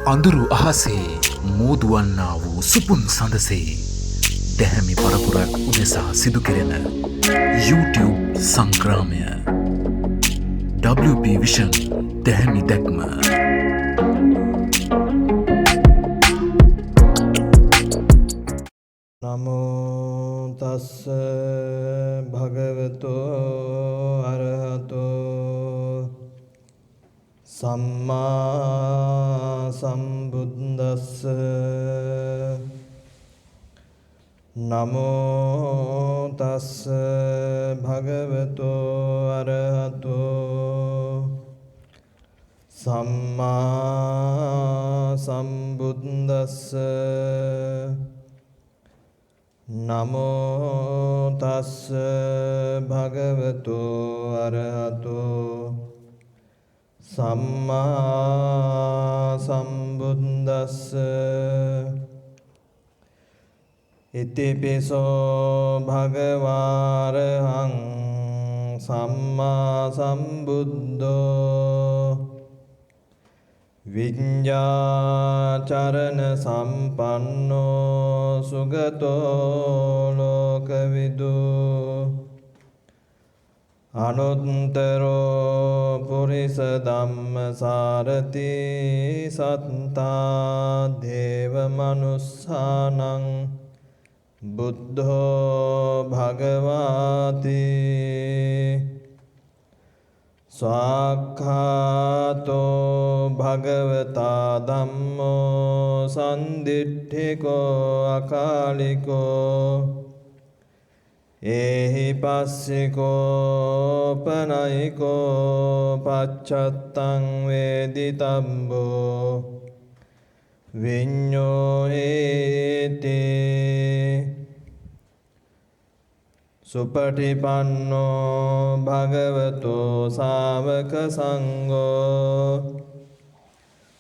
අඳුරු අහසේ මෝදුවන්නා වූ සුපුන් සඳසේ දැහැමි පරපුරක් උදෙසා සිදු කෙරෙන YouTube සංග්‍රාමය WP Vision දැහැමි දැක්ම. නමෝ තස්ස භගවතෝ අරහතෝ සම්මා සම්බුද්දස්ස. නමෝ තස්ස භගවතෝ අරහතෝ සම්මා සම්බුද්දස්ස. නමෝ තස්ස භගවතෝ අරහතෝ සම්මා සම්බුද්දස්ස. ඉතිපිසෝ භගවාරහං සම්මා සම්බුද්ධෝ විඤ්ඤාචරණ සම්පන්නෝ සුගතෝ ලෝකවිදු අනුත්තරෝ පුරිස ධම්මසාරති සත්තා දේව මනුස්සානං බුද්ධෝ භගවාති ස්වාක්ඛාතෝ භගවතා ධම්මෝ සන්දිට්ඨිකෝ අකාලිකෝ ඒහි පස්සිකෝ පනයිකෝ පච්චත්තං වේදිතබ්බෝ විඤ්ඤෝ හේති. සුපටිපන්නෝ භගවතෝ ශාවක සංඝෝ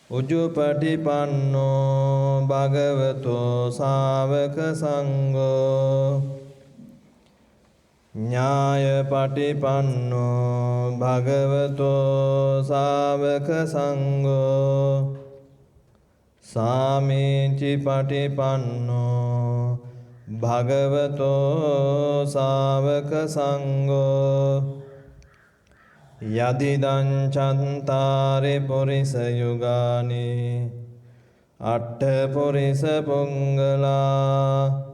උජුපටිපන්නෝ භගවතෝ ශාවක සංඝෝ ඥායපටිපන්නෝ භගවතෝ ශාවක සංඝෝ සාමීචි පටිපන්නෝ භගවතෝ ශාවක සංඝෝ යදිදං චන්තාරි පුරිස යුගානි අට්ඨ පුරිස පුංගලා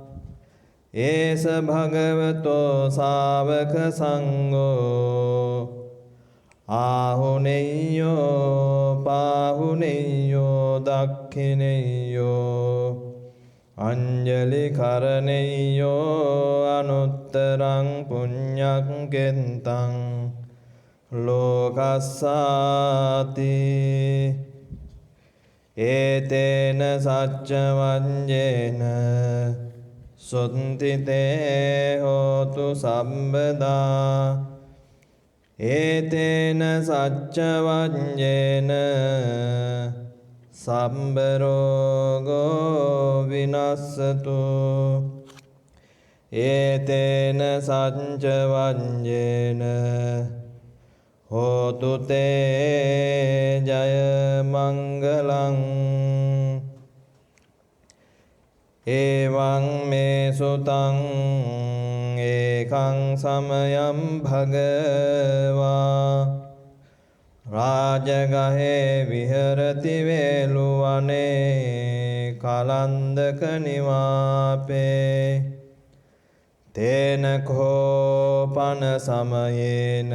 ඒස භගවතෝ ශාවක සංඝෝ ආහුනේයෝ පාහුනේයෝ දක්ඛිනේයෝ අංජලි කරණෙය්‍යෝ අනුත්තරං පුඤ්ඤං කෙන්තං ලෝකස්සාති. ඒතේන සච්ච වඤ්ඤේන සුන්තිතේ හෝතු සම්බදා. ඒතේන සච්ච වඤ්ඤේන සම්බරෝගෝ විනස්සතු. ඒතේන සච්ච වඤ්ඤේන හෝතු තේ ජය මංගලං. එවං මේ සුතං ඒකං සමයං භගවා රාජගහේ විහරති වේලුවනේ කලන්දක නිවාපේ. තේන කෝපන සමයේන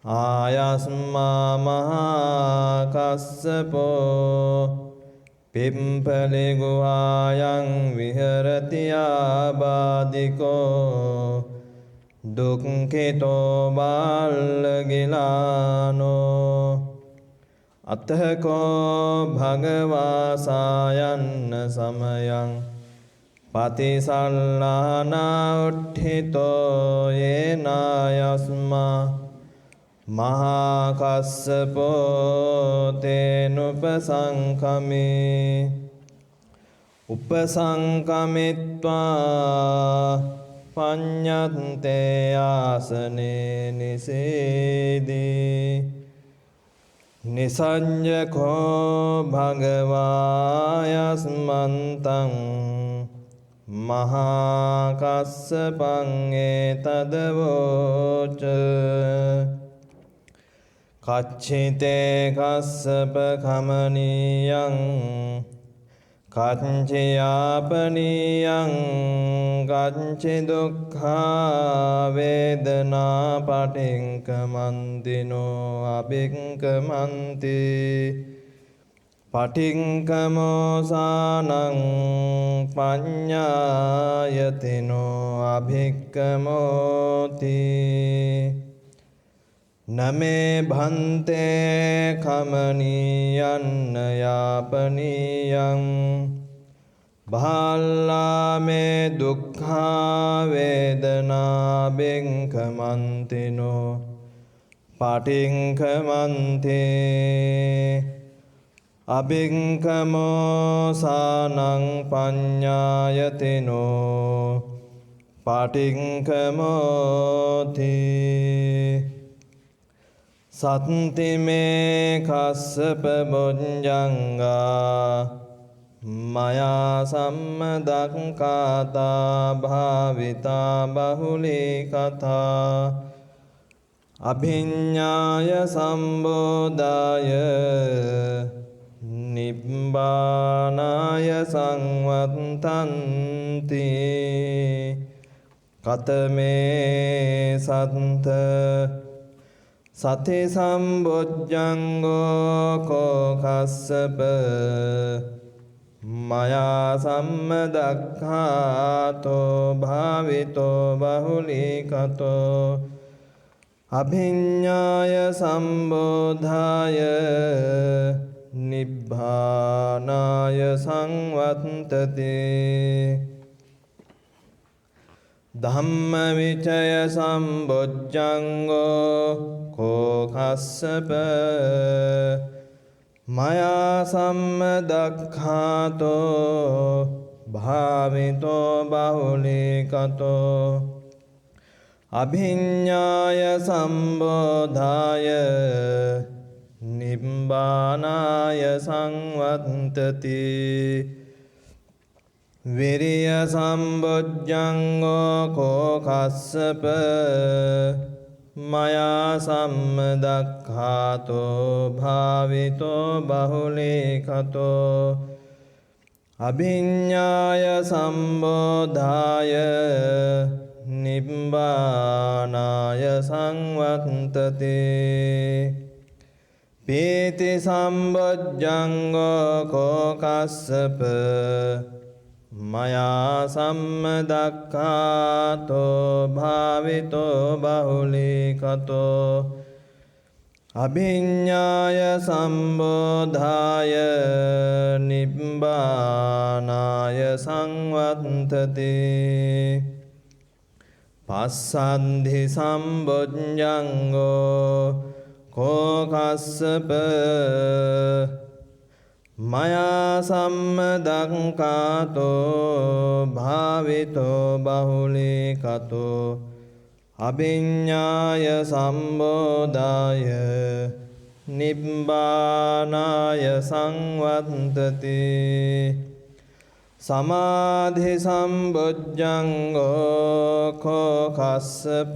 ආයස්මා මහා කස්සපෝ පිම්පලි ගුහායන් විහරති ආබාධිකෝ දුක්ඛිතෝ බාල්ලගිලානෝ. අතකෝ භගවා සායන්න සමයං පතිසල්ලානා උට්ඨිතෝ යේනායස්මා මහා කස්සපෝ තේනුපසංකමේ. උපසංකමිත්වා පඤ්ඤත්තේ ආසනේ නිසේදී. නිසංජකෝ භගවායස්මන්තං මහාකස්සපං ඒතදවෝච කච්චිතේ කස්සප කමනීයං කච්චයාපනීයං කච්චි දුක්ඛා වේදනා පටිංකමන්තිනෝ අභිංකමන්ති පටිංකමෝසානං පඤ්ඤායතිනෝ අභික්කමෝති නමේ භන්තේ කමනීයන්න යාපනීයං භාල්ලාමේ දුක්ඛා වේදනා බින්කමන්තිනෝ පටිංකමන්ති අභිංකමෝසානං පඤ්ඤායතිනෝ පටිංකමෝති සත්තිමේ කස්සප බොජ්ජංගා මයා සම්මදක්ඛාතා භාවිතා බහුලී කතා අභිඤ්ඤාය සම්බෝධාය නිබ්බානාය සංවත්තන්ති කතමේ සත්ත සති සම්බොජ්ජංගෝ කෝ කස්සප මයා සම්මදක්ඛාතෝ භාවිතෝ බහුලීකතෝ අභිඤ්ඤාය සම්බෝධාය නිබ්බානාය සංවත්තති ධම්මවිචය සම්බොජ්ජංගෝ කෝ කස්සප මයා සම්මදක්ඛාතෝ භාවිතෝ බහුලීකතෝ අභිඤ්ඤාය සම්බෝධාය නිබ්බානාය සංවත්තති විරිය සම්බොජ්ජංගෝ කෝ කස්සප මයා සම්මදක්ඛාතෝ භාවිතෝ බහුලීකතෝ අභිඤ්ඤාය සම්බෝධාය නිබ්බානාය සංවත්තති පීති සම්බොජ්ජංගෝ කෝ කස්සප මයා සම්මදක්ඛාතෝ භාවිතෝ බහුලීකතෝ අභිඤ්ඤාය සම්බෝධාය නිබ්බානාය සංවත්තති පස්සද්ධි සම්බොජ්ජංගෝ කෝ කස්සප මයා සම්මදක්ඛාතෝ භාවිතෝ බහුලීකතෝ අභිඤ්ඤාය සම්බෝධාය නිබ්බානාය සංවත්තති සමාධි සම්බොජ්ජංගෝ කෝ කස්සප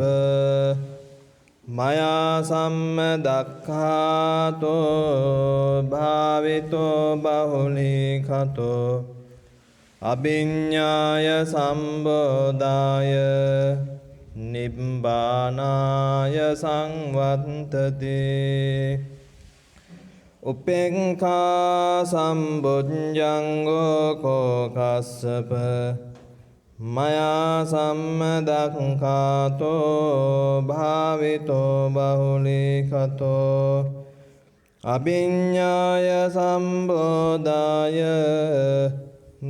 මයා සම්මදක්ඛාතෝ භාවිතෝ බහුලීකතෝ අභිඤ්ඤාය සම්බෝධාය නිබ්බානාය සංවත්තති උපේක්ඛා සම්බොජ්ජංගෝ කෝ කස්සප මයා සම්මදක්ඛාතෝ භාවිතෝ බහුලීකතෝ අභිඤ්ඤාය සම්බෝධාය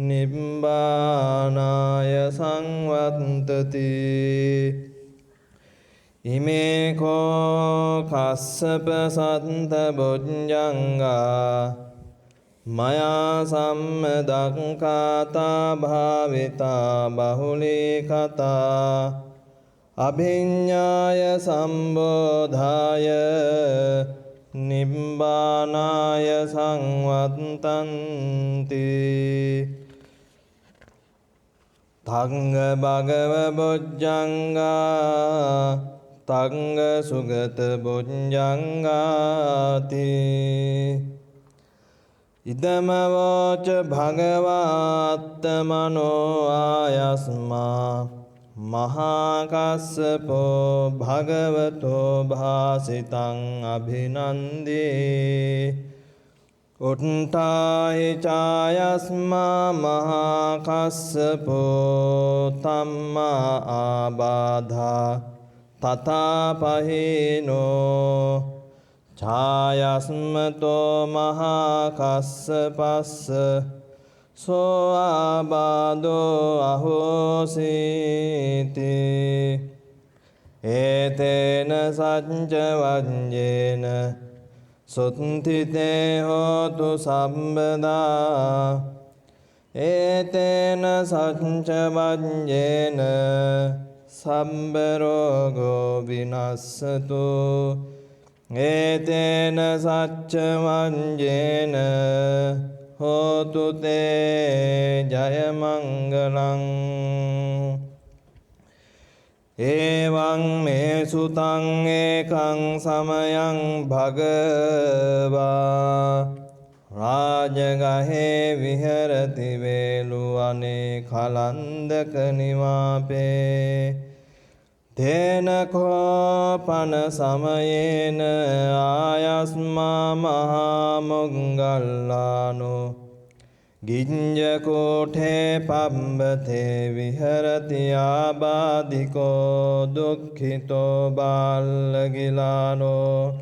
නිබ්බානාය සංවත්තති ඉමේ කෝ කස්සප සත්ත බොජ්ජංගා මයා සම්මදක්ඛාතා භාවිතා බහුලීකතා අභිඤ්ඤාය සම්බෝධාය නිබ්බානාය සංවත්තන්ති තංග භගව බොජ්ජංගා තංග සුගත බොජ්ජංගාති ඉදමවෝච භගවාත්තමනෝ ආයස්මා මහාකස්සපෝ භගවතෝ භාසිතං අභිනන්දී උට්ඨාහි චායස්මා මහාකස්සපෝ තම්මා ආබාධා තථාපහිනෝ ඡායස්මතෝ මහාකස්සපස්ස සෝ ආබාධෝ අහෝසීති ඒතේන සච්ච වඤ්ඤේන සුත්ථිතේ හෝතු සම්බදා ඒතේන සච්ච වඤ්ඤේන සම්බ රෝගෝ විනස්සතු ඒතේන සච්ච වඤ්ඤේන හෝතු තේ ජය මංගලං එවං මේ සුතං ඒකං සමයං භගවා රාජගහේ විහෙරති වේලුවනේ කලන්දක නිවාපේ තේන කෝපන සමයේන ආයස්මා මහා මොග්ගල්ලානෝ ගිඤ්ජකෝඨේ පබ්බතේ විහෙරති ආබාධිකෝ දුක්ඛිතෝ බාල්ලගිලානෝ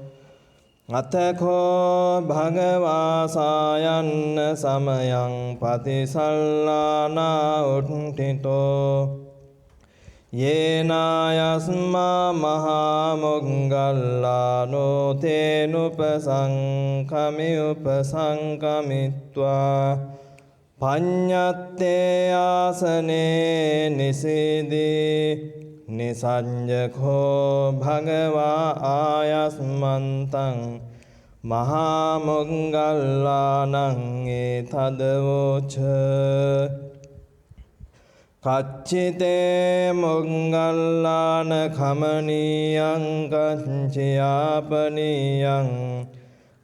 අතකෝ භගවා සායන්න සමයං පතිසල්ලානා උට්ඨිතෝ යේනායස්මා මහා මොග්ගල්ලානෝ තේනුපසංකමි උපසංකමිත්වා පඤ්ඤත්තේ ආසනේ නිසීදී නිසඤ්ජඛෝ භගවා ආයස්මන්තං මහා මොග්ගල්ලානං ඒතදවෝච කච්චිතේ මොග්ගල්ලාන කමනීයං කච්චයාපනීයං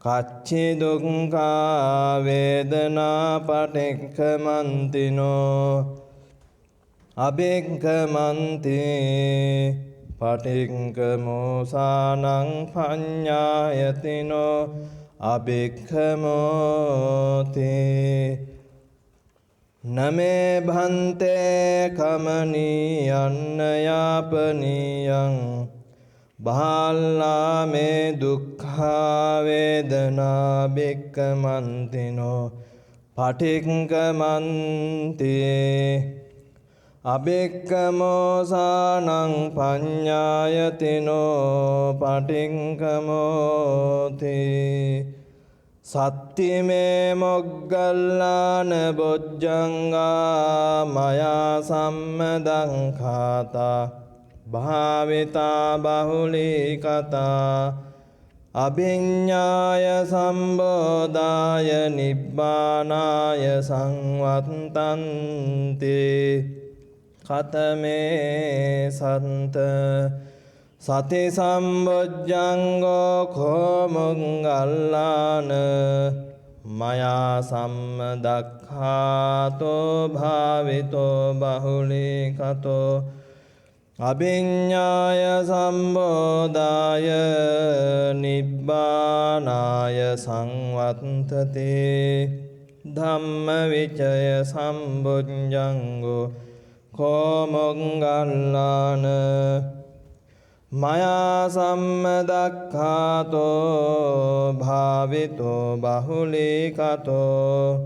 කච්චි දුක්ඛා වේදනා පටික්ඛමන්තිනෝ අබික්ඛමන්ති පටික්ඛමෝසානං පඤ්ඤායතිනෝ අබික්ඛමෝති නමේ භන්තේ කමනීයන්න යාපනීයං බාල්ලා මේ දුක්ඛා වේදනා බික්ඛමන්තිනෝ පටික්ඛමන්ති අබික්ඛමෝසානං පඤ්ඤායතිනෝ පටික්ඛමෝති සත්තිමේ මොග්ගල්ලාන බොජ්ජංගා මයා සම්මදං khātā භාවිතා බහුලී කතා අභිඤ්ඤාය සම්බෝධාය නිබ්බානාය සංවත්තන්ති කතමේ සන්ත සති සම්බොජ්ජංගෝ කෝ මොග්ගල්ලාන මයා සම්මදක්ඛාතෝ භාවිතෝ බහුලී කතෝ අභිඤ්ඤාය සම්බෝධාය නිබ්බානාය සංවත්තති ධම්ම විචය සම්බොජ්ජංගෝ කෝ මොග්ගල්ලාන මයා සම්මදක්ඛාතෝ භාවිතෝ බහුලී කතෝ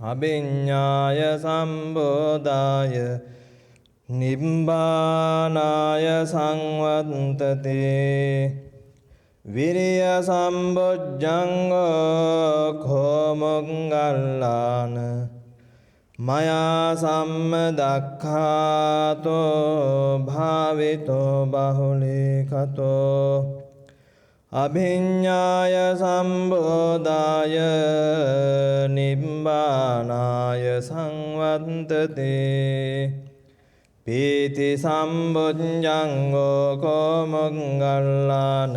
අභිඤ්ඤාය සම්බෝධාය නිබ්බානාය සංවත්තති විරිය සම්බොජ්ජංගෝ කෝ මොග්ගල්ලාන මයා සම්මදක්ඛාතෝ භාවිතෝ බහුලී කතෝ අභිඤ්ඤාය සම්බෝධාය නිබ්බානාය සංවත්තති පීති සම්බුද්ධංගෝ කෝමංගල්ලාන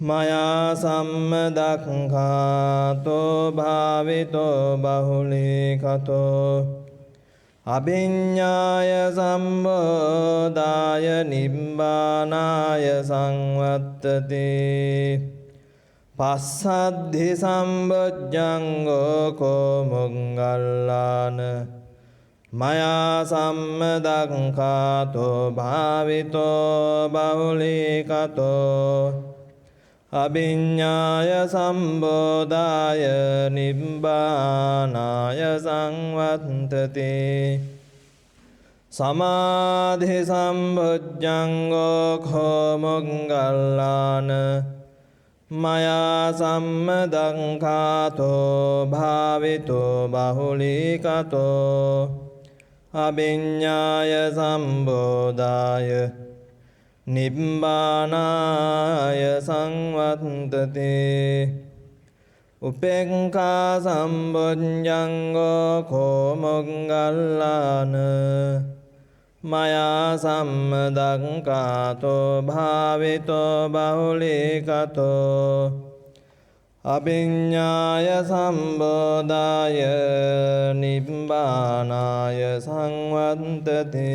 මයා සම්මදක්ඛාතෝ භාවිතෝ බහුලීකතෝ අභිඤ්ඤාය සම්බෝධාය නිබ්බානාය සංවත්තති පස්සද්ධි සම්බුද්ධංගෝ කෝමංගල්ලාන මයා සම්මදක්ඛාතෝ භාවිතෝ බහුලීකතෝ අභිඤ්ඤාය සම්බෝධාය නිබ්බානාය සංවත්තති සමාධි සම්බුද්ධංගෝ කෝමංගල්ලාන මයා සම්මදක්ඛාතෝ භාවිතෝ බහුලීකතෝ අභිඤ්ඤාය සම්බෝධාය නිබ්බානාය සංවත්තති උපේක්ඛා සම්බුද්ධංගෝ කෝමංගල්ලාන මයා සම්මදක්ඛාතෝ භාවිතෝ බහුලීකතෝ අභිඤ්ඤාය සම්බෝධාය නිබ්බානාය සංවත්තති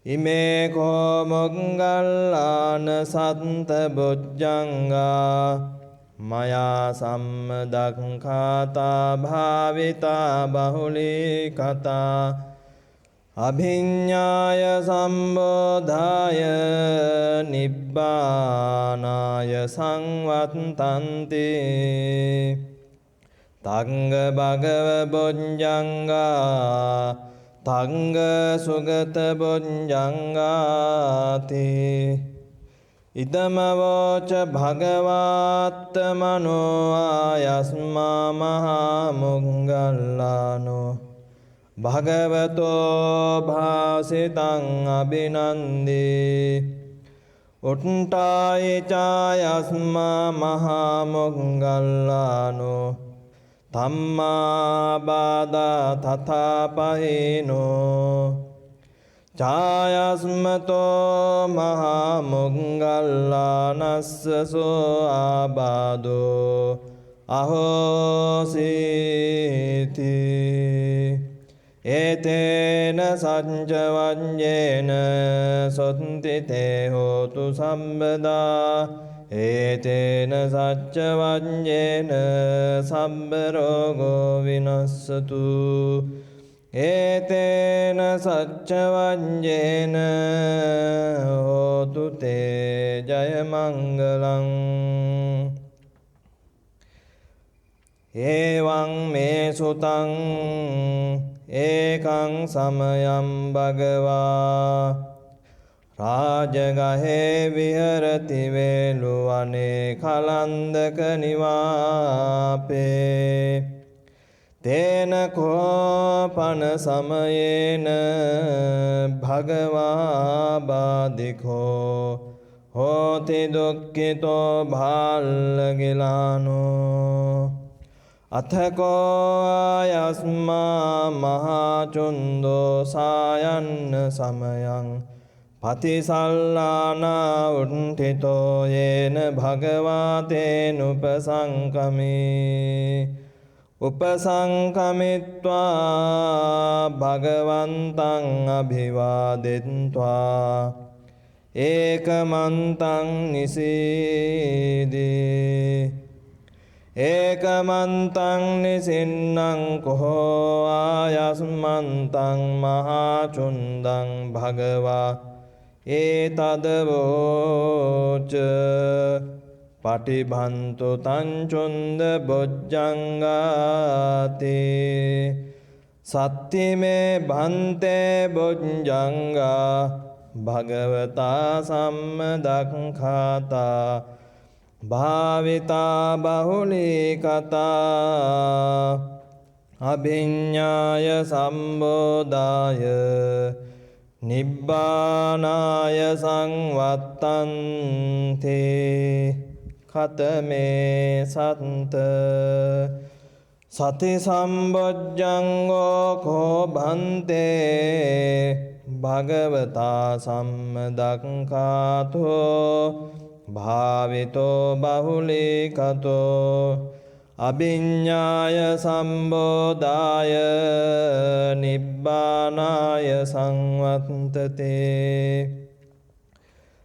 ඉමේ කෝමංගල්ලාන සත්ත බොජ්ජංගා මයා සම්මදක්ඛාතා භාවිතා බහුලීකතා අභිඤ්ඤාය සම්බෝධාය නිබ්බානාය සංවත්තන්ති තංග භගව බොජ්ජංගා තංග සුගත බොජ්ජංගාති ඉදමවෝච භගවාත්තමනෝ ආයස්මා මහා මොංගල්ලානෝ භගවතෝ භාසිතං අභිනන්දී උට්ඨාය චායස්මා මහා මොංගල්ලානෝ ධම්මා බාදා තථාපහිනෝ ඡායස්මතෝ මහා මොංගල්ලානස්ස සෝ ආබාදෝ අහෝසීති ඒතේන සච්ච වඤ්ඤේන සොත්ති තේ හෝතු සම්බදා ඒතේන සච්ච වඤ්ඤේන සම්බ රෝගෝ විනස්සතු ඒතේන සච්ච වඤ්ඤේන හෝතු තේ ජය මංගලං එවං මේ සුතං ඒකං සමයං භගවා රාජගහේ විහරති වේලුවනේ කලන්දක නිවාපේ තේන කෝපන සමයේන භගවා බාධිකෝ හෝති දුක්ඛිතෝ භාල්ලගිලානෝ අථකෝ ආයස්මා මහාචුන්දෝ සායන්න සමයං පතිසල්ලානා උට්ඨිතෝ යේන භගවාතේනුපසංකමී උපසංකමිත්වා භගවන්තං අභිවාදෙත්වා ඒකමන්තං නිසීදී ඒකමන්තං නිසින්නං කෝ ආයස්මන්තං මහාචුන්දං භගවා ඒතදවෝච පටිභන්තු තංචුන්ද බොජ්ජංගාති සත්තිමේ භන්තේ බොජ්ජංගා භගවතා සම්මදක්ඛාතා භාවිතා බහුලීකතා අභිඤ්ඤාය සම්බෝධාය නිබ්බානාය සංවත්තන්ති කතමේ සත්ත සති සම්බොජ්ජංගෝ කෝ භන්තේ භගවතා සම්මදක්ඛාතෝ භාවිතෝ බහුලීකතෝ අභිඤ්ඤාය සම්බෝධාය නිබ්බානාය සංවත්තතේ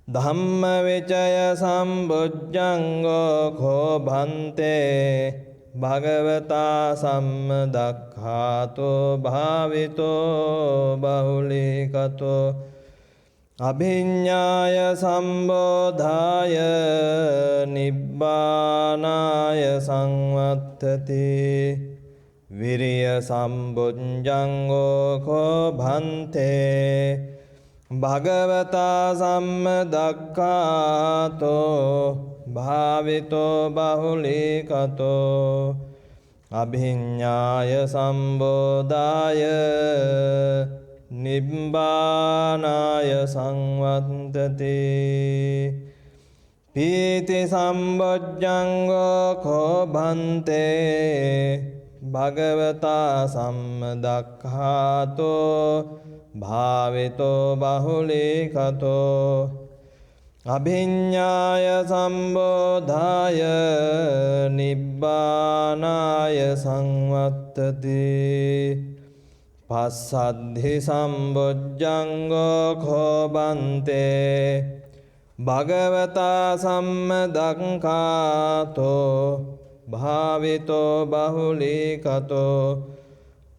ධම්ම විචය සම්බොජ්ජංගෝ කෝ භන්තේ භගවතා සම්මදක්ඛාතෝ භාවිතෝ බහුලීකතෝ අභිඤ්ඤාය සම්බෝධාය නිබ්බානාය සංවත්තති විරිය සම්බොජ්ජංගෝ කෝ භන්තේ භගවතා සම්මදක්ඛාතෝ භාවිතෝ බහුලීකතෝ අභිඤ්ඤාය සම්බෝධාය නිබ්බානාය සංවත්තති පීති සම්බොජ්ජංගෝ කෝ භන්තේ භගවතා සම්මදක්ඛාතෝ භාවිතෝ බහුලීකතෝ අභිඤ්ඤාය සම්බෝධාය නිබ්බානාය සංවත්තති පස්සද්ධි සම්බොජ්ජංගෝ කෝ භන්තේ භගවතා සම්මදක්ඛාතෝ භාවිතෝ බහුලීකතෝ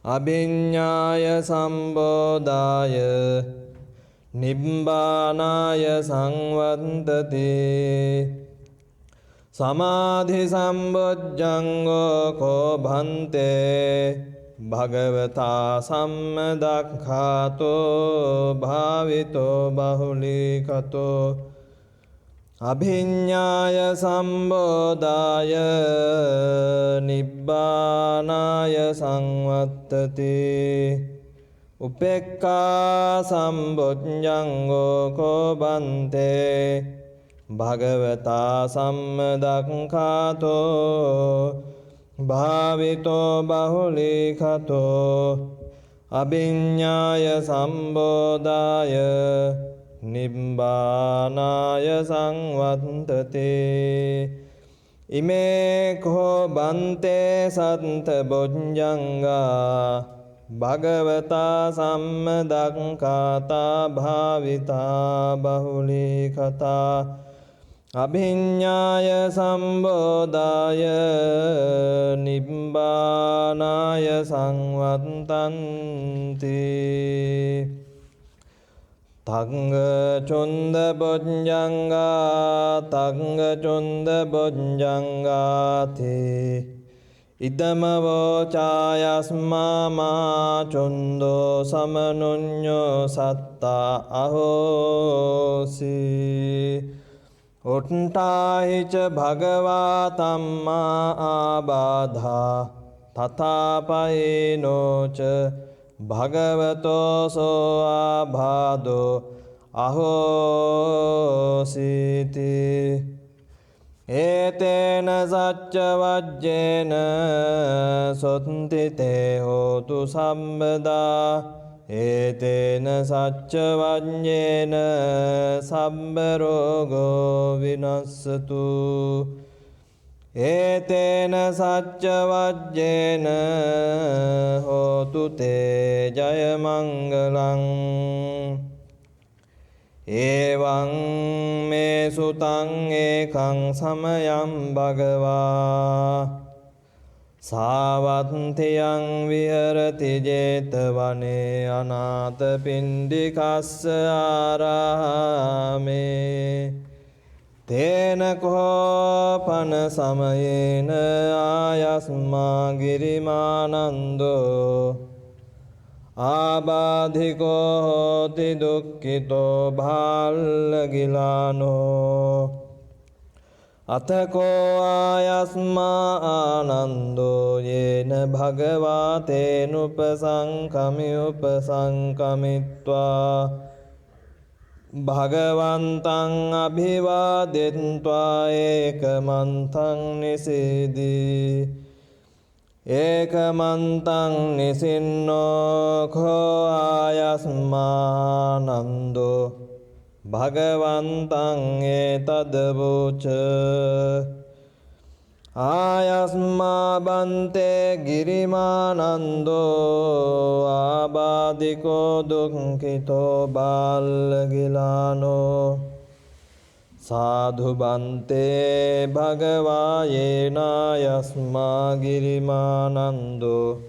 අභිඤ්ඤාය සම්බෝධාය නිබ්බානාය සංවත්තති සමාධි සම්බොජ්ජංගෝ කෝ භන්තේ භගවතා සම්මදක්ඛාතෝ භාවිතෝ බහුලීකතෝ අභිඤ්ඤාය සම්බෝධාය නිබ්බානාය සංවත්තති උපේක්ඛා සම්බොජ්ජංගෝ කෝ භන්තේ භගවතා සම්මදක්ඛාතෝ භාවිතෝ බහුලීකතෝ අභිඤ්ඤාය සම්බෝධාය නිබ්බානාය සංවත්තති ඉමේ කෝ බන්තේ සත්ත බොජ්ජංගා භගවතා සම්මදක්ඛාතා භාවිතා බහුලීකතා අභිඤ්ඤාය සම්බෝධාය නිබ්බානාය සංවත්තන්ති තංග චොන්ද බොජ්ජංගා තංග චොන්ද බොජ්ජංගාති ඉදමවෝ චායස්මා මා චොන්දෝ සමනුඤ්ඤෝ සත්තා අහෝසි උට්ඨාහිච භගවා තම්මා ආබාධා තථාපයේනෝච භගවතෝ සෝ ආබාධෝ අහෝසිති ඒතේන සච්ච වජ්ජේන සොත්ති තේ හෝතු සම්බදා ඒතේන සච්ච වජ්ජේන සම්බ රෝගෝ විනස්සතු ඒතේන සච්ච වජ්ජේන හෝතු තේ ජය මංගලං එවං මේ සුතං ඒකං සමයං භගවා සාවත්තියං විහෙරති 제තවනේ අනාථපිණ්ඩිකස්ස ආරාමේ තේන කෝපන සමයේන ආයස්මා ගිරිමානන්දෝ ආබාධිකෝ හෝති දුක්ඛිතෝ භාල්ලගිලානෝ අතකෝ ආයස්මා ආනන්දෝ යේන භගවා තේනුපසංකමි උපසංකමිත්වා භගවන්තං අභිවාදෙත්වා ඒකමන්තං නිසීදී ඒකමන්තං නිසින්නෝ කෝ ආයස්මානන්දෝ භගවන්තං ඒතදවෝච ආයස්මා බන්තේ ගිරිමානන්දෝ ආබාධිකෝ දුක්ඛිතෝ බාල්ලගිලානෝ සාධු බන්තේ භගවා යේනායස්මා ගිරිමානන්දෝ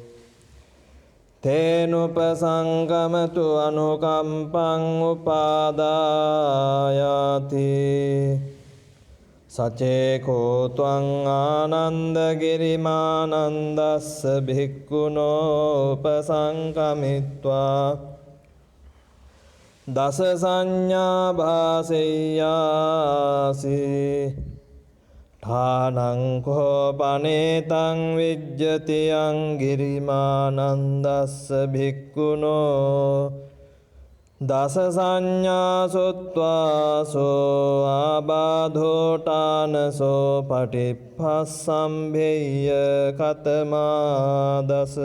තේනුපසංගමතු අනුකම්පං උපාදායාති සචේකෝ ත්වං ආනන්ද ගිරිමානන්දස්ස භික්ඛුනෝ උපසංකමිත්වා දස සංඥා භාසෙය්‍යාසි ඨානං කෝ පනේතං විජ්ජති යං ගිරිමානන්දස්ස භික්ඛුනෝ දස සංඥා සුත්වාසෝ ආබාධෝඨානසෝ පටිප්පස්සම්භෙය්‍ය කතමා දස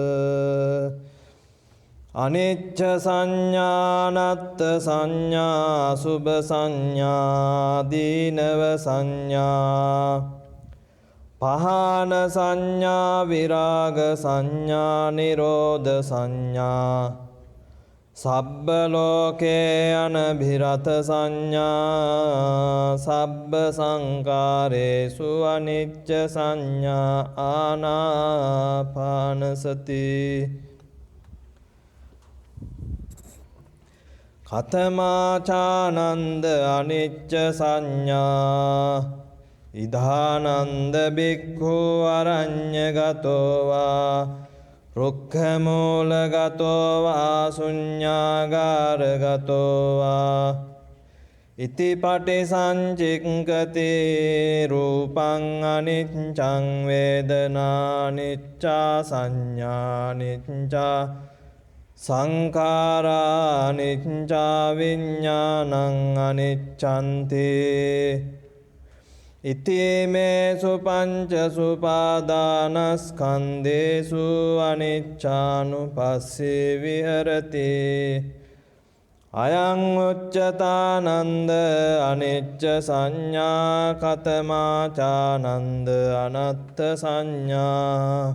අනිච්ච සංඥානත්ත සංඥා සුභ සංඥා දීනව සංඥා පහන සංඥා විරාග සංඥා නිරෝධ සංඥා සබ්බ ලෝකේ අනභිරත සංඥා සබ්බ සංකාරේසු අනිච්ච සංඥා ආනාපානසති කතමාචානන්ද අනිච්ච සංඥා ඉදානන්ද බික්ඛු අරඤ්ඤගතෝ වා රුක්ඛමූලගතෝ වා ශුඤ්ඤාගාරගතෝ වා ඉතිපටි සංචික්ඛති රූපං අනිච්ඡං වේදනානිච්ඡා සංඥානිච්ඡා සංඛාරානිච්ඡා විඤ්ඤාණං අනිච්ඡන්ති ඉතිමේසු පංච සුපාදානස්කන්ධේසු අනිච්ඡානුපස්සී විහෙරති අයං උච්චතානන්ද අනිච්ච සංඥා කතමාචානන්ද අනත්ත සංඥා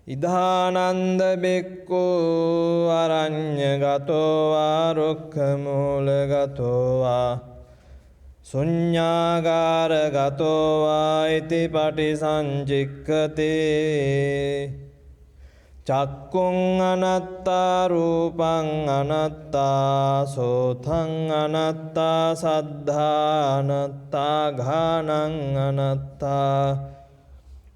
ඉදානන්ද බික්ඛු අරඤ්ඤගතෝ වා රුක්ඛමූලගතෝ වා ශුඤ්ඤාගාරගතෝ වා ඉතිපටි සංචික්ඛති චක්කුං අනත්තා රූපං අනත්තා සෝතං අනත්තා සද්ධා අනත්තා ඝානං අනත්තා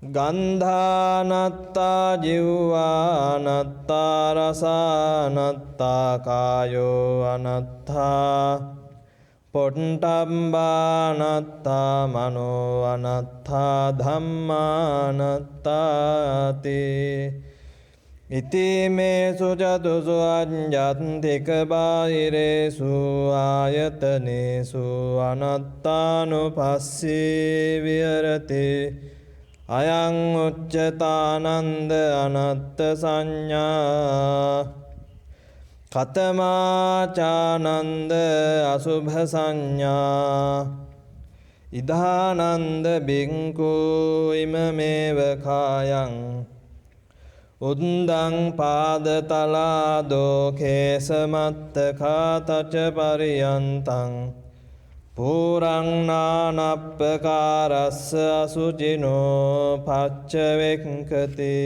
ගන්ධානත්තා ජීවානත්තා රසානත්තා කායෝ අනත්තා පොට්ටම්බානත්තා මනෝ අනත්තා ධම්මානත්තාති ඉතිමේසු චතුසු අඤ්ඤත්තික බාහිරේසු ආයතනේසු අනත්තානුපස්සී විහෙරති අයං උච්චතානන්ද අනත්ත සංඥා කතමාචානන්ද අසුභ සංඥා ඉදානන්ද බික්ඛු ඉමමේව කායං උද්දං පාදතලාදෝ කේසමත්තකා තච පරියන්තං පුරං නානප්පකාරස්ස අසුචිනෝ පච්චවෙක්ඛති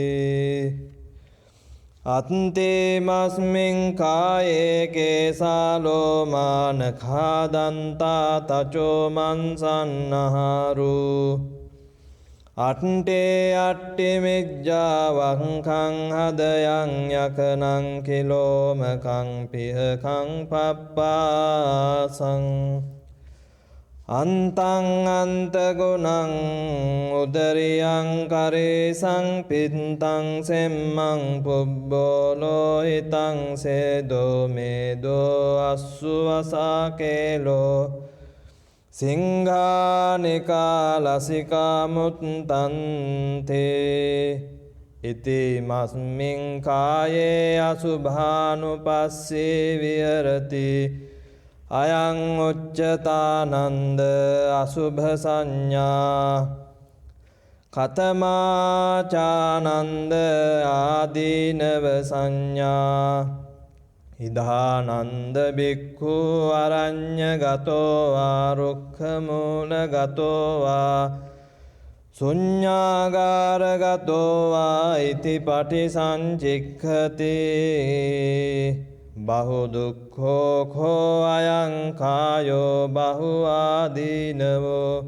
අත්තේමස්මින් කායේ කේසාලෝමාන khādantā තචෝ මන්සන්නහාරු අට්ඨේ අට්ඨි මිජ්ජාවංඛං හදයන් යකනං කිලෝමකං පිහකං පප්පාසං අන්තං අන්තගුණං උදරියං කරේසං පිත්තං සෙම්මං පුබ්බෝලෝ හිතං සේදෝ මේදෝ අස්සුවසාකේලෝ සිංහානිකා ලසිකා මුත්තන්තේ ඉති මස්මින් කායේ අසුභානුපස්සේ විහරති අයං උච්චතානන්ද අසුභ සංඥා කතමාචානන්ද ආදීනව සංඥා ඉදානන්ද බික්ඛු අරඤ්ඤගතෝ වා රුක්ඛමූලගතෝ වා ශුඤ්ඤාගාරගතෝ වා ඉති පටිසංචික්ඛති බහු දුක්ඛෝ khෝ අයං කායෝ බහු ආදීනවෝ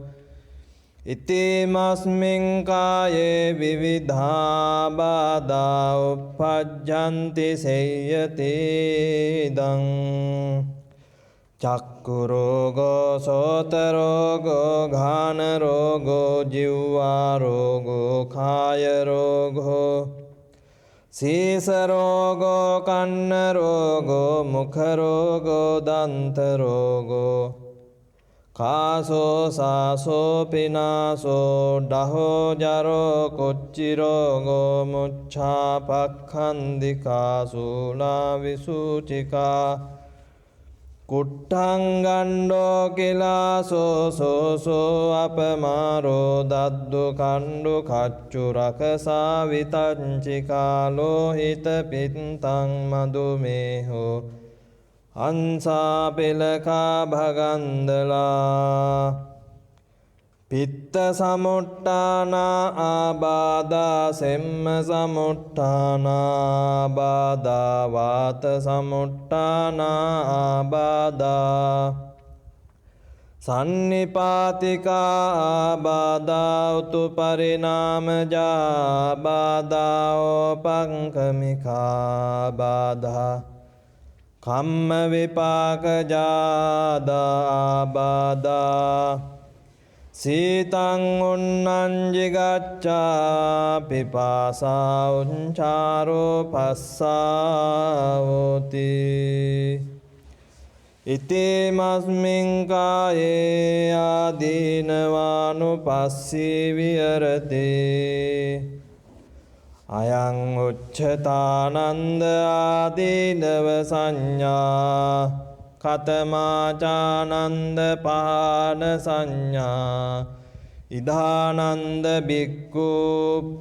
ඉතිමස්මින් කායේ විවිධා බාධා උප්පජ්ජන්ති සේයති දං චක්කු රෝගෝ සෝත රෝගෝ ඝාන රෝගෝ ජීවා රෝගෝ කාය රෝගෝ සීස රෝගෝ කන්න රෝගෝ මුඛ රෝගෝ දන්ත රෝගෝ කාසෝ සාසෝ පිනාසෝ ඩහෝ ජරෝ කුච්චි රෝගෝ මුච්ඡා පක්ඛන්දිකා සූලා විසූචිකා කුට්ටං ගණ්ඩෝ කිලාසෝ සෝසෝ අපමාරෝ දද්දු කණ්ඩු කච්චු රකසා විතංචිකා ලෝහිත පිත්තං මදුමේහෝ අංසා පෙලකා භගන්දලා පිත්ත සමුට්ටානා ආබාධා සෙම්ම සමුට්ටානා ආබාධා වාත සමුට්ටානා ආබාධා සන්නිපාතිකා ආබාධා උතු පරිණාමජා ආබාධා ඕපංකමිකා ආබාධා කම්ම විපාකජාදා ආබාධා සීතං උන්නං ජිගච්ඡා පිපාසා උච්චාරෝ පස්සාවෝති ඉතිමස්මින් කායේ ආදීනවානුපස්සී විහරති අයං උච්චතානන්ද ආදීනව සංඥා කතමාචානන්ද පහන සංඥා ඉදානන්ද බික්ඛු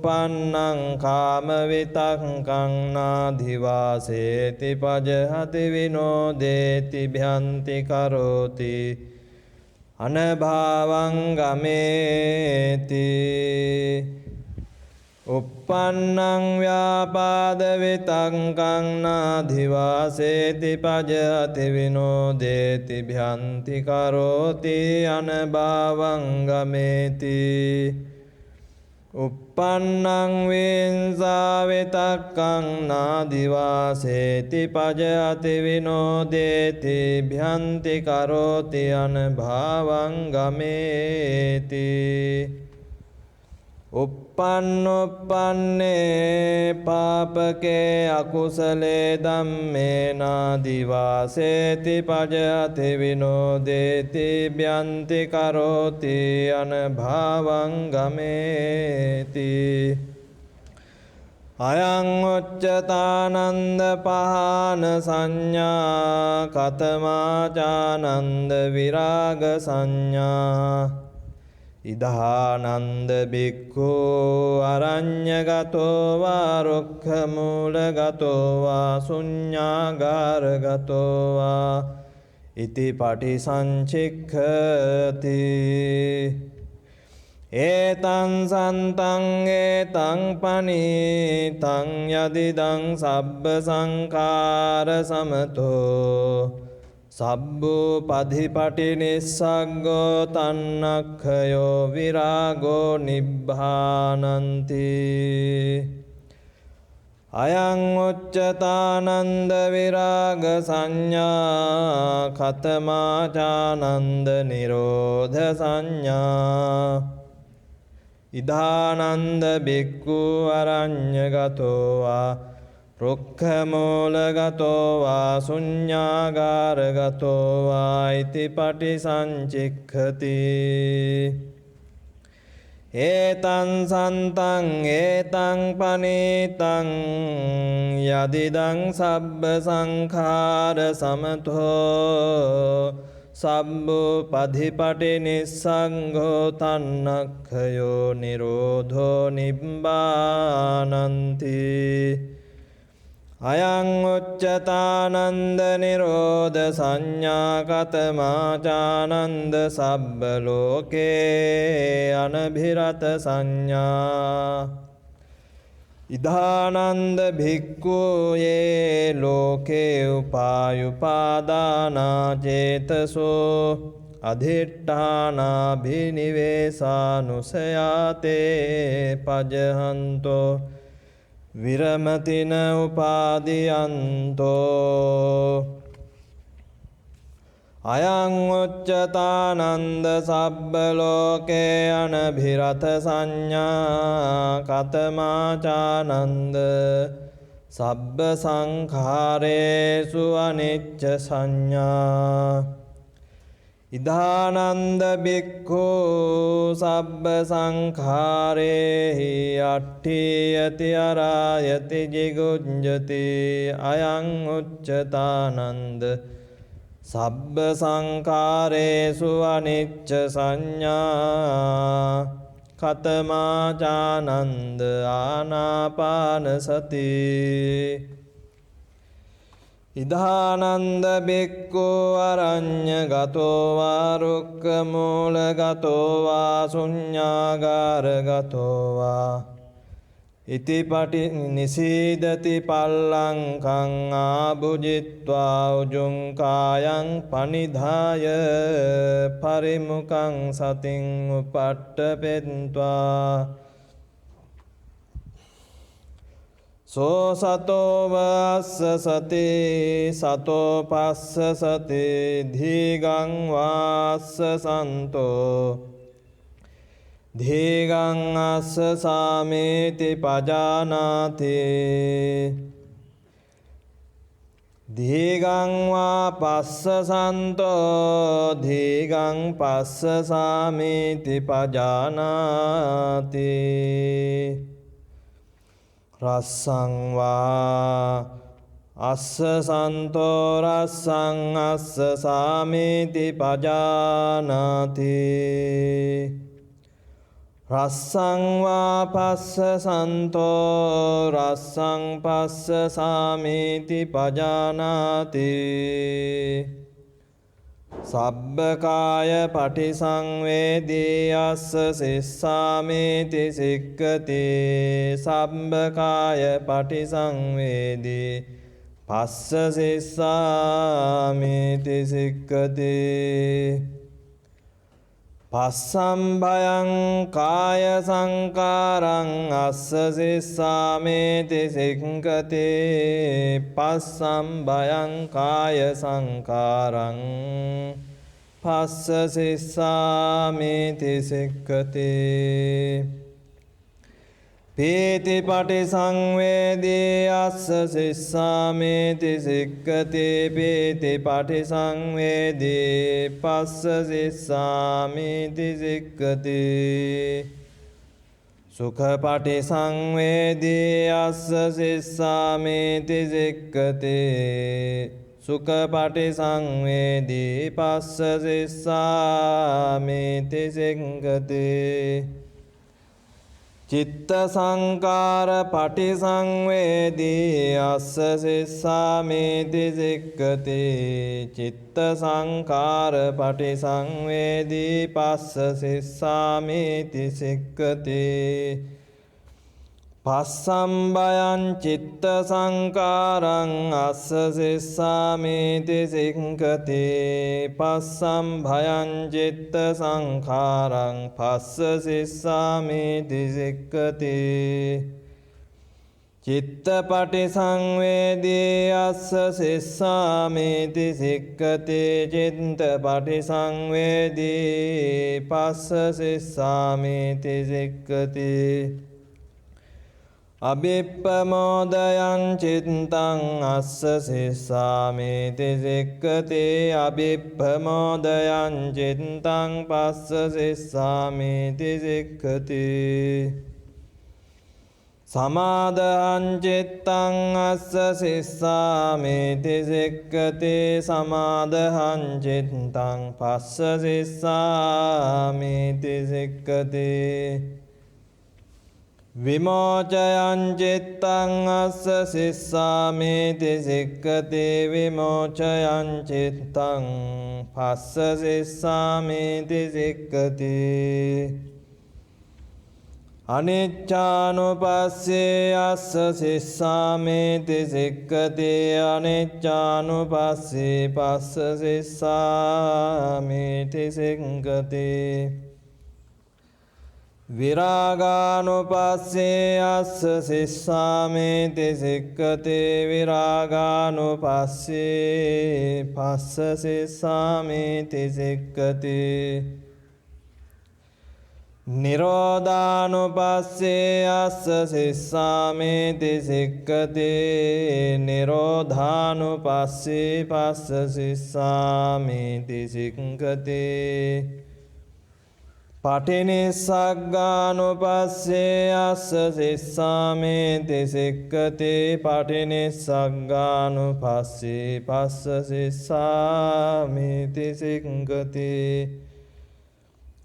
පන්නං කාම විතක්කං නාධිවාසේති පජහති විනෝදේති භ්‍යන්ති කරෝති අනභාවං ගමේති uppannang vyapada vitankang nadhivaseti pajati vinodeti bhyanti karoti anabhavang gameti uppannang vinsa vitakkang nadhivaseti pajati vinodeti bhyanti karoti anabhavang gameti uppannoppanne papake akusale dhamme nadivaseti pajati vinodeti bhyanti karoti anabhavang gameti අයං උච්චතානන්ද පහන සංඥා කතමාචානන්ද විරාග සංඥා ඉදානන්ද බික්ඛු අරඤ්ඤගතෝ වා රුක්ඛමූලගතෝ වා ශුඤ්ඤාගාරගතෝ වා ඉති පටිසංචික්ඛති ඒතං සන්තං ඒතං පනීතං යදිදං සබ්බ සංඛාර සමතෝ සබ්බෝ පධිපටි නිස්සග්ගෝ තන්නක්ඛයෝ විරාගෝ නිබ්බානන්ති අයං උච්චතානන්ද විරාග සංඥා කතමාචානන්ද නිරෝධ සංඥා ඉදානන්ද බික්ඛු අරඤ්ඤගතෝ වා රුක්ඛමූලගතෝ වා ශුඤ්ඤාගාරගතෝ වා ඉති පටිසංචික්ඛති ඒතං සන්තං ඒතං පනීතං යදිදං සබ්බ සංඛාර සමතෝ සබ්බුපධිපටි නිස්සංඝෝ තන්නක්ඛයෝ නිරෝධෝ නිබ්බානන්ති අයං උච්චතානන්ද නිරෝධ සංඥා කතමාචානන්ද සබ්බ ලෝකේ අනභිරත සංඥා ඉදානන්ද භික්ඛු යේ ලෝකේ උපායුපාදානා චේතසෝ අධිට්ඨානා භිනිවේසානුසයාතේ පජහන්තෝ විරමතින උපාදියන්තෝ අයං උච්චතානන්ද සබ්බ ලෝකේ අනභිරත සංඥා කතමාචානන්ද සබ්බ සංඛාරේසු අනිච්ච සංඥා ඉදානන්ද බික්ඛු සබ්බ සංඛාරේහි අට්ඨියති අරායති ජිගුඤ්ජති අයං උච්චතානන්ද සබ්බ සංඛාරේසු අනිච්ච සංඥා කතමාචානන්ද ආනාපාන සති ඉදානන්ද බික්ඛු අරඤ්ඤගතෝ වා රුක්ඛමූලගතෝ වා ශුඤ්ඤාගාරගතෝ වා ඉතිපටි නිසීදති පල්ලංකං ආභුජිත්වා උජුං කායං පනිධාය පරිමුඛං සතින් උපට්ඨපෙත්වා සෝ සතෝ වස්ස සති සතෝ පස්ස සති ධීගං වාස්ස සන්තෝ ධීගං අස්ස සාමේති පජානාති ධීගං වා පස්ස සන්තෝ ධීගං පස්ස සාමේති පජානාති රස්සං වා අස්ස සන්තෝ රස්සං අස්ස සාමේති පජානාති රස්සං වා පස්ස සන්තෝ රස්සං පස්ස සාමේති පජානාති සබ්බකාය පටිසංවේදී අස්ස සිස්සාමේති සික්ඛති සබ්බකාය පටිසංවේදී පස්ස සිස්සාමේති සික්ඛති පස්සම්භයං කාය සංකාරං අස්ස සිස්සාමේති සික්ඛති පස්සම්භයං කාය සංකාරං පස්ස සිස්සාමේති සික්ඛති පීති පටිසංවේදී අස්ස සිස්සාමේති සික්ඛති පීති පටිසංවේදී පස්ස සිස්සාමේති සික්ඛති සුඛ පටිසංවේදී අස්ස සිස්සාමේති සික්ඛති සුඛ පටිසංවේදී පස්ස සිස්සාමේති සික්ඛති චිත්ත සංකාර පටිසංවේදී අස්ස සිස්සාමේති සික්ඛති චිත්ත සංකාර පටිසංවේදී පස්ස සිස්සාමේති සික්ඛති පස්සම්භයං චිත්ත සංකාරං අස්ස සිස්සාමේති සික්ඛති පස්සම්භයං චිත්ත සංඛාරං පස්ස සිස්සාමේති සික්ඛති චිත්තපටි සංවේදී අස්ස සිස්සාමිති සික්ඛති චිත්තපටි සංවේදී පස්ස සිස්සාමිති සික්ඛති අබිප්පමෝදයං චිත්තං අස්ස සිස්සාමිති සික්ඛති අබිප්පමෝදයං චිත්තං පස්ස සිස්සාමිති සික්ඛති සමාදහං චිත්තං අස්ස සිස්සාමිති සික්ඛති සමාදහං චිත්තං පස්ස සිස්සාමිති සික්ඛති විමෝචයං චිත්තං අස්ස සිස්සාමිති සික්ඛති විමෝචයං චිත්තං පස්ස සිස්සාමිති සික්ඛති අනිච්චානුපස්සේ අස්ස සිස්සාමිති සික්ඛති අනිච්චානුපස්සේ පස්ස සිස්සාමිති සික්ඛති විරාගානුපස්සේ අස්ස සිස්සාමිති සික්ඛති විරාගානුපස්සේ පස්ස සිස්සාමිති සික්ඛති නිරෝධානුපස්සේ අස්ස සිස්සාමිති සික්ඛති නිරෝධානුපස්සේ පස්ස සිස්සාමිති සික්ඛති පටිනිස්සග්ගානුපස්සේ අස්ස සිස්සාමිති සික්ඛති පටිනිස්සග්ගානුපස්සේ පස්ස සිස්සාමිති සික්ඛති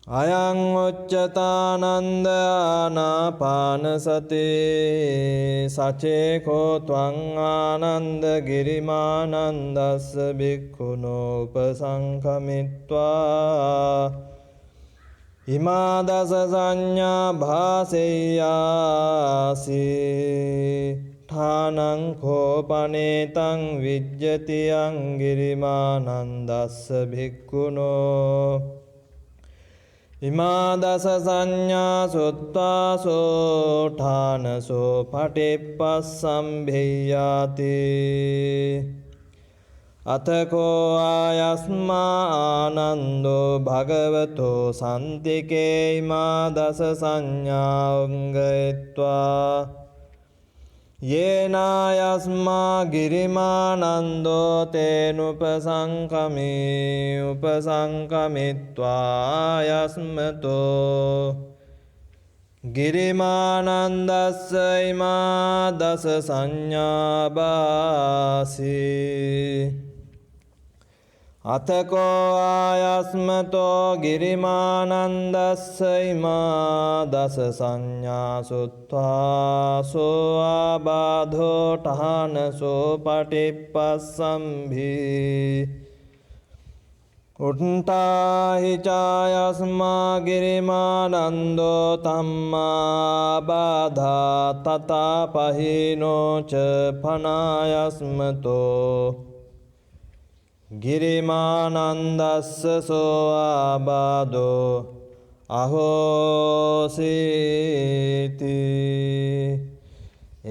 අයං උච්චතානන්ද ආනාපානසති සචේකෝ ත්වං ආනන්ද ගිරිමානන්දස්ස භික්ඛුනෝ උපසංඛමිත්වා ඉමා දස සංඥා භාසෙය්‍යාසි ඨානං කෝපනේතං විජ්ජති අං ගිරිමානන්දස්ස භික්ඛුනෝ ඉමා දස සංඥා සුත්වාසෝ ඨානසෝ පටිප්පස්සම්භෙය්‍යාති අතකෝ ආයස්මා ආනන්දෝ භගවතෝ සන්තිකේ ඉමා දස සංඥා උංගයත්වා යේනායස්මා ගිරිමානන්දෝ තේනුපසංකමී උපසංකමිත්වා යස්මතෝ ගිරිමානන්දස්ස ඉමා දස සංඥා බාසි අතකෝ ආයස්මතෝ ගිරිමානන්දස්ස ඉමා දස සංඥා සුත්වාසෝ ආබාධෝ ඨානසෝ පටිප්පස්සම්භී උට්ඨාහි චායස්මා ගිරිමානන්දෝ තම්මා බාධා තතා පහිනෝච පනායස්මතෝ ගිරිමානන්දස්ස සෝ ආබාධෝ අහෝසීති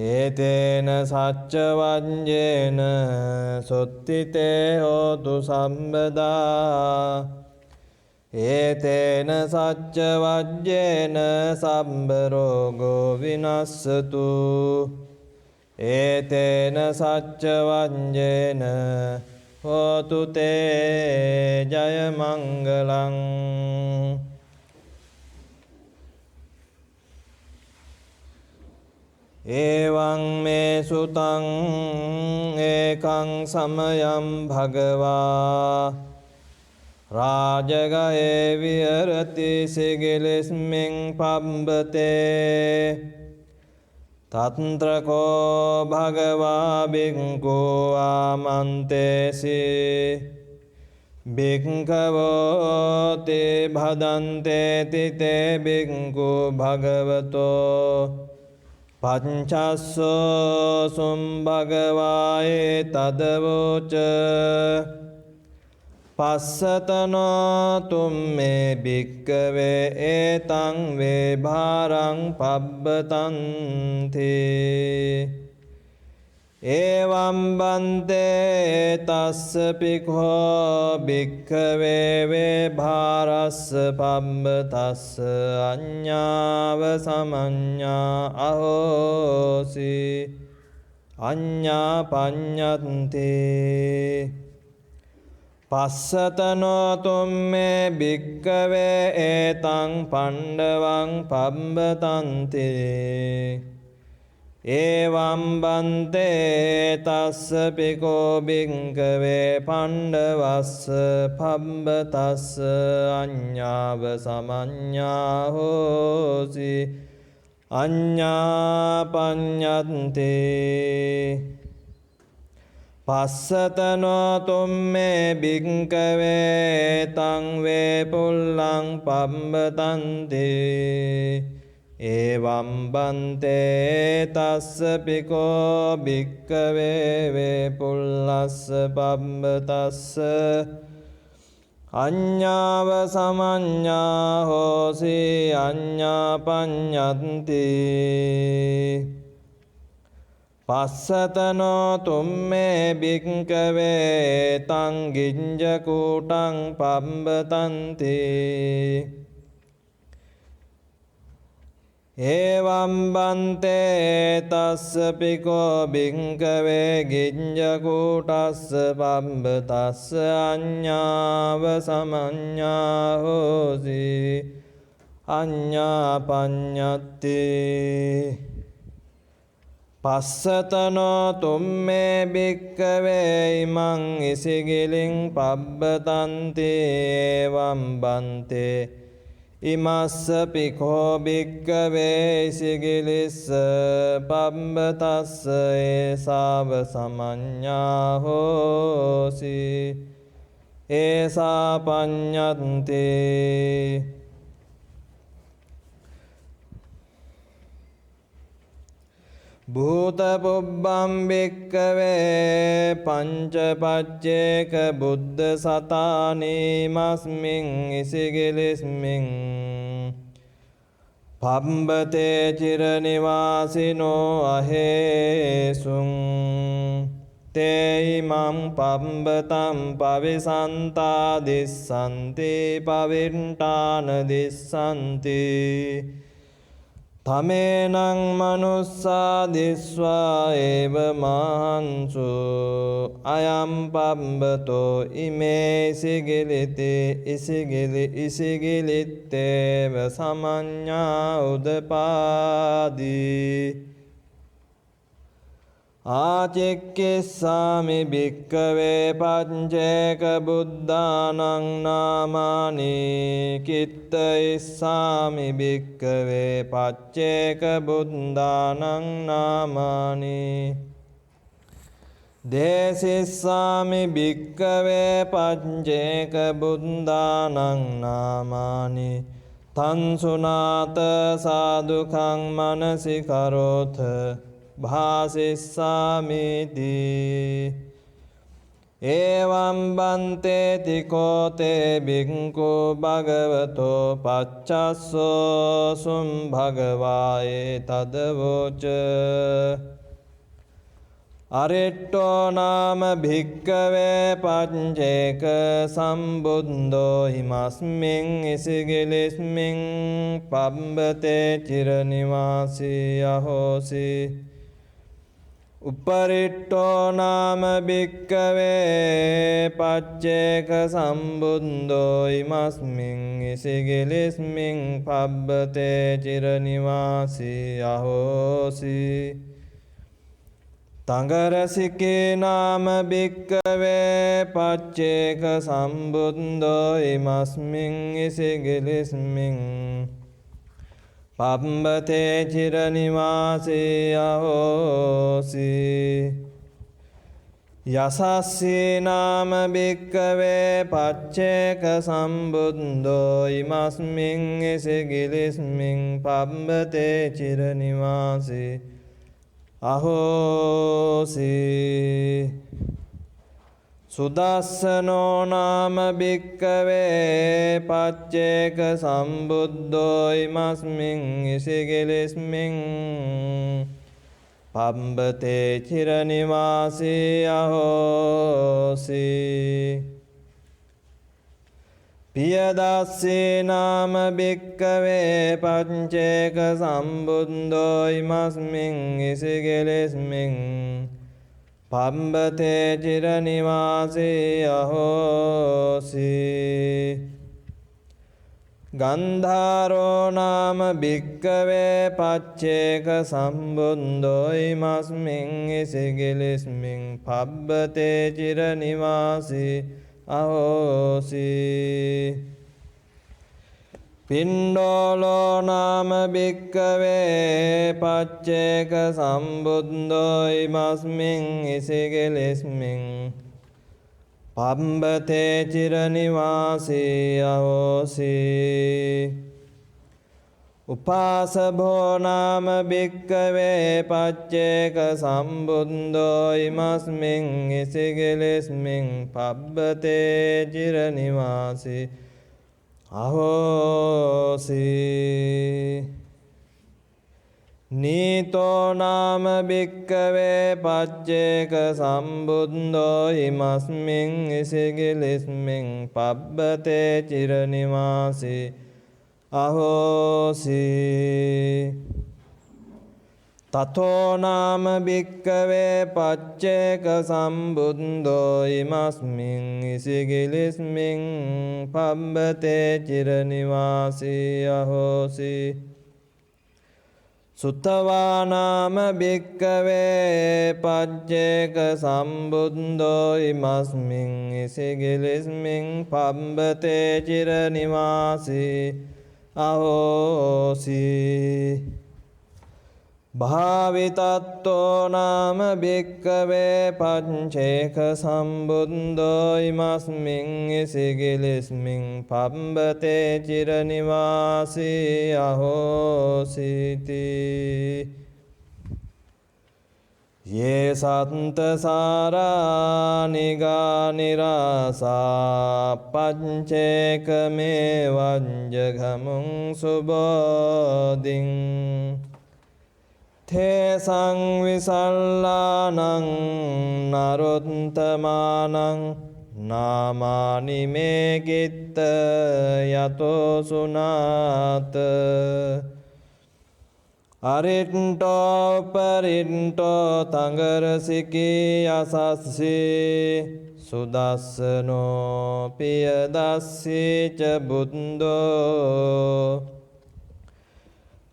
ඒතේන සච්ච වඤ්ඤේන සොත්තිතේ හෝතු සම්බදා ඒතේන සච්ච වඤ්ඤේන සම්බ රෝගෝ විනස්සතු ඒතේන සච්ච වඤ්ඤේන හෝතු තේ ජය මංගලං එවං මේ සුතං ඒකං සමයං භගවා රාජගයේ විහෙරති සිගිලිස්මින් පබ්බතේ තත්‍රකෝ භගවා බික්ඛෝ ආමන්තේසි බික්ඛවෝ තේ භදන්තේ තිතේ බික්ඛු භගවතෝ පංචස්සෝ සුම් භගවායේ තදවෝච පස්සතනෝ තුම්මේ භික්කවේ ඒතං වේ භාරං පබ්බතන්ති එවං බන්තේ තස්ස පික්ඛෝ භික්ඛවේ වේ භාරස්ස පබ්බතස්ස අඤ්ඤාව සමඤ්ඤා අහෝසි අඤ්ඤා පඤ්ඤන්ති පස්සතනෝ තුම්මේ භික්ඛවේ ඒතං පණ්ඩවං පබ්බතන්ති එවං බන්තේ තස්ස පිකෝ භික්ඛවේ පණ්ඩවස්ස පබ්බතස්ස අඤ්ඤාව සමඤ්ඤා හෝසි අඤ්ඤා පඤ්ඤන්ති පස්සතනෝ තුම්මේ භික්ඛවේ තං වේ පුල්ලං පබ්බතන්ති එවං බන්තේ තස්ස පිකෝ භික්ඛවේ වේ පුල්ලස්ස පබ්බතස්ස අඤ්ඤාව සමඤ්ඤා හෝසි අඤ්ඤා පඤ්ඤන්ති පස්සතනෝ තුම්මේ භික්ඛවේ තං ගිඤ්ජකූටං පබ්බතන්ති එවං බන්තේ තස්ස පිකෝ භික්ඛවේ ගිඤ්ජකූටස්ස පබ්බතස්ස අඤ්ඤාව සමඤ්ඤා හෝසි අඤ්ඤා පඤ්ඤත්ති පස්සතනෝ තුම්මේ භික්ඛවේ ඉමං ඉසිගිලින් පබ්බතන්ති එවං බන්තේ ඉමස්ස පිකෝ භික්ඛවේ ඉසිගිලිස්ස පබ්බතස්ස ඒසාව සමඤ්ඤා හෝසි ඒසා පඤ්ඤන්ති භූත පුබ්බං භික්ඛවේ පංචපච්චේක බුද්ධ සතානි මස්මින් ඉසිගිලිස්මින් පබ්බතේ චිර නිවාසිනෝ අහේසුං තේයිමං පබ්බතං පවිසන්තා දිස්සන්ති පවිට්ඨාන දිස්සන්ති තමේනං මනුස්සා දිස්වා ඒව මහන්සු අයම් පබ්බතෝ ඉමේ ඉසිගිලිත්තේව සමඤ්ඤා උදපාදී ආචෙක්කෙස්සාමි භික්ඛවේ පංචේක බුද්ධානං නාමානි කිත්තයිස්සාමි භික්ඛවේ පච්චේක බුද්ධානං නාමානි දේසිස්සාමි භික්ඛවේ පංචේක බුද්ධානං නාමානි තංසුනාත සාදුකං මනසිකරෝත භාසිස්සාමිති එවං බන්තේ තිකෝතේ බික්ඛු භගවතෝ පච්චස්සෝ සුම් භගවායේ තදවෝච අරිට්ඨෝ නාම භික්ඛවේ පංචේක සම්බුද්ධෝ හිමස්මින් ඉසිගිලිස්මින් පබ්බතේ චිර නිවාසී අහෝසි උපරිට්ඨෝ නාම භික්ඛවේ පච්චේක සම්බුද්ධෝ ඉමස්මින් ඉසිගිලිස්මින් පබ්බතේ චිර නිවාසී අහෝසි තංගරසිකේ නාම භික්ඛවේ පච්චේක සම්බුද්ධෝ ඉමස්මින් ඉසිගිලිස්මින් පබ්බතේ චිර නිවාසී අහෝසි යසස්සී නාම භික්ඛවේ පච්චේක සම්බුද්ධෝ ඉමස්මින් ඉසිගිලිස්මින් පබ්බතේ චිර නිවාසී අහෝසි සුදස්සනෝ නාම භික්කවේ පච්චේක සම්බුද්ධෝ ඉමස්මින් ඉසිගිලිස්මින් පබ්බතේ චිරනිවාසී අහෝසි. පියදස්සේ නාම භික්කවේ පච්චේක සම්බුද්ධෝ ඉමස්මින් ඉසිගිලිස්මින් පබ්බතේ චිරනිවාසී අහෝසි. ගන්ධාරෝ නාම භික්කවේ පච්චේක සම්බුද්ධෝ ඉමස්මින් ඉසිගිලිස්මින් පබ්බතේ චිරනිවාසී අහෝසි. පිණ්ඩෝලෝ නාම භික්කවේ පච්චේක සම්බුද්ධෝ ඉමස්මින් ඉසිගිලිස්මින් පබ්බතේ චිරනිවාසී අහෝසි. උපාසභෝ නාම භික්කවේ පච්චේක සම්බුද්ධෝ ඉමස්මින් ඉසිගිලිස්මින් පබ්බතේ චිරනිවාසී අහෝසි. නීතෝ නාම භික්කවේ පච්චේක සම්බුද්ධෝ ඉමස්මින් ඉසිගිලිස්මින් පබ්බතේ චිරනිවාසී අහෝසි. තතෝ නාම භික්කවේ පච්චේක සම්බුද්ධෝ ඉමස්මින් ඉසිගිලිස්මින් පබ්බතේ චිරනිවාසී අහෝසි. සුතවා නාම භික්කවේ පච්චේක සම්බුද්ධෝ ඉමස්මින් ඉසිගිලිස්මින් පබ්බතේ චිරනිවාසී අහෝසි. භාවිතත්තෝ නාම භික්කවේ පච්චේක සම්බුද්ධෝ ඉමස්මින් ඉසිගිලිස්මින් පබ්බතේ චිරනිවාසී අහෝසිති. යේ සත්ත සාරානිගා නිරාසා පච්චේක මේ වංජගමුං සුබෝධින් තේසං විසල්ලානං නරොත්තමානං නාමානි මේ කිත්ත යතෝ සුනාත. අරිට්ටෝ පරිට්ටෝ තංගරසිකී අසස්සී සුදස්සනෝ පියදස්සී ච බුද්ධෝ.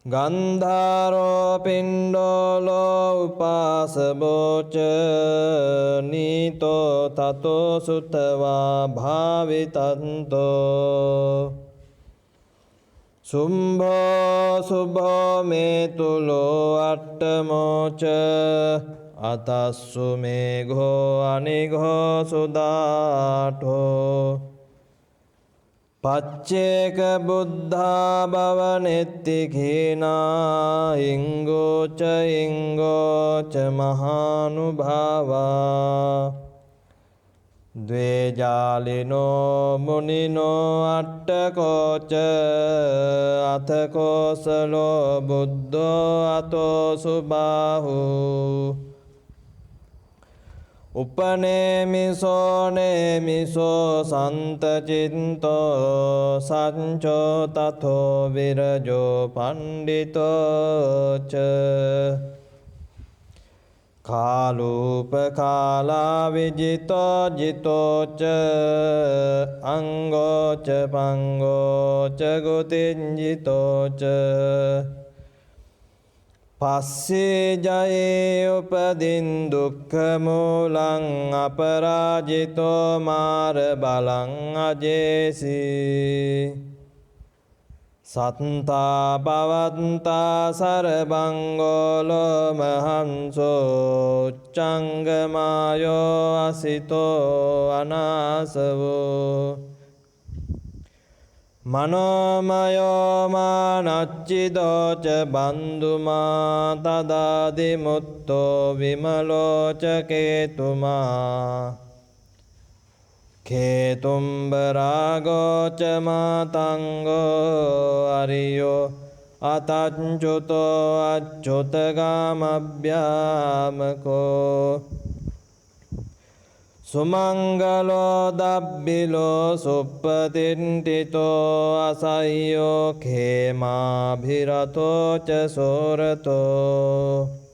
ගන්ධාරෝ පිණ්ඩෝලෝ උපාසබෝච නීතෝ තතෝ සුතවා භාවිතන්තෝ. සුම්භෝ සුභෝ මේ තුලෝ අට්ඨමෝච අතස්සු මේඝෝ අනිඝෝ සුදාඨෝ. පච්චේක බුද්ධා භවනෙත්ති khීනා ඉංගෝච ඉංගෝච මහානුභාවා. ද්වේජාලිනෝ මුනිනෝ අට්ඨකෝච අතකෝසලෝ බුද්ධෝ අතෝ සුබාහු. උපනේමිසෝ නේමිසෝ සන්තචින්තෝ සංචෝ තතෝ විරජෝ පණ්ඩිතෝ ච. කාලූපකාලා විජිතෝ ජිතෝ ච අංගෝ ච පංගෝ ච ගුතිඤ්ජිතෝ ච. පස්සේ ජයේ උපදින් දුක්ඛ මූලං අපරාජිතෝ මාර බලං අජේසී. සත්තා පවත්තා සරබංගෝලෝ මහන්සෝ චංගමායෝ අසිතෝ අනාසවෝ. මනෝමයෝ මානච්චිදෝච බන්දුමා තදාදිමුත්තෝ විමලෝච කේතුමා. Ketumbarāgo ca mātango ariyo Atāccuto accutāgamabhyāmako Sumangalo dabbilo suppatintito asayyo khemābhirato ca sorato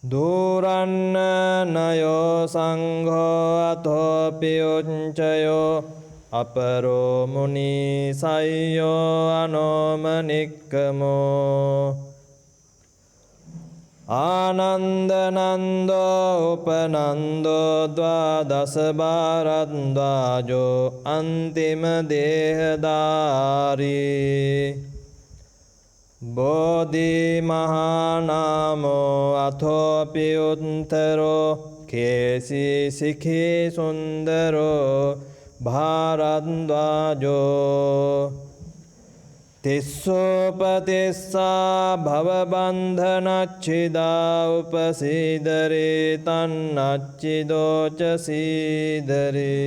Duranna nayo sangho athopi uncayo aparo muni sayyo anomanikkamo Anandanando upanando dvadasa bharadvajo antima dehadari Bodhi mahanamo athopi uttaro kesi sikhi sundaro bharadvajo Tissopatissa bhavabandhanachida upasidare tannachido ca sidare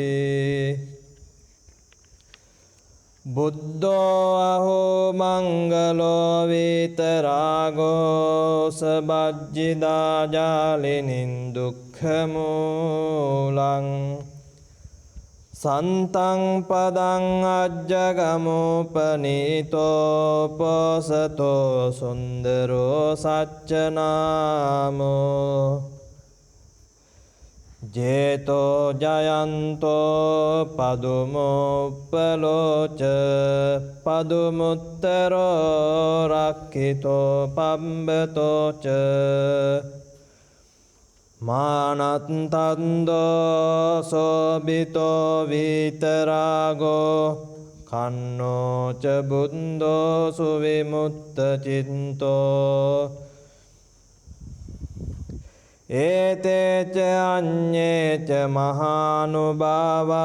Buddho aho mangalo vitarago sabajjida jalinin dukkhamulang Santang padang ajjagamupanito posato sundaro saccanamo Jeto jayanto padumuppaloca padumuttaro rakkito pambatoca Manatando sobito vitarago kanno ca buddho suvimutta cinto Ete ca anye ca mahanubhava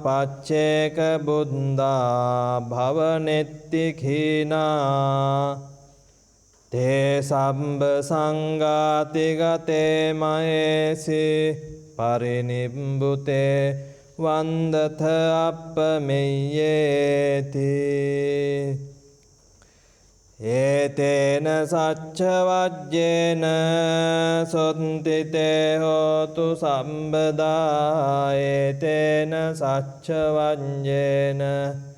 pacceka buddha bhavanettikhina Te sambha sangati gate mahesi parinimbute vandatha appameyeti Etena sacca vajjena sontite hotu sambhada Etena sacca vajjena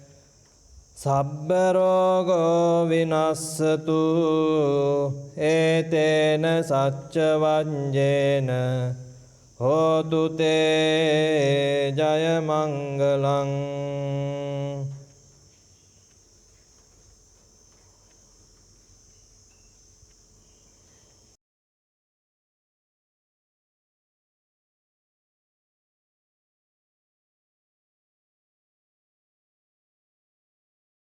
Sabbarogo vinassatu etena sacca vajjena hotu te jaya mangalang